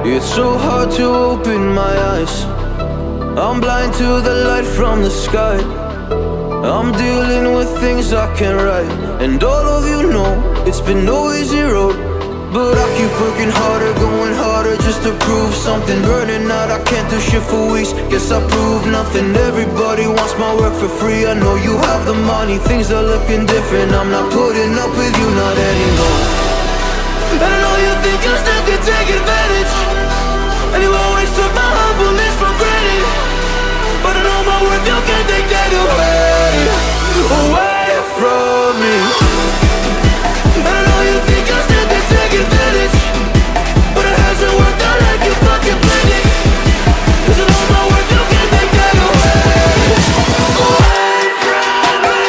It's so hard to open my eyes. I'm blind to the light from the sky. I'm dealing with things I can't write. And all of you know it's been no easy road, but I keep working harder, going harder just to prove something. Burning out, I can't do shit for weeks. Guess I proved nothing. Everybody wants my work for free. I know you have the money, things are looking different. I'm not putting up with you, not anymore. And I know you think you still can take advantage, and you always took my humbleness for granted. But I know my worth, you can't take that away from me. And I know you think you still can take advantage, but it hasn't worked out like you fucking planned it. 'Cause I know my worth, you can't take that away from me.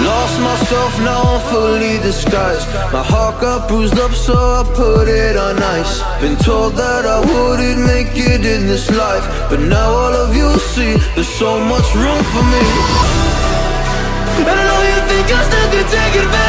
Lost myself, now I'm fully disguised. My heart got bruised up, so I put it on ice. Been told that I wouldn't make it in this life, but now all of you see there's so much room for me. And I know you think I still can take advantage,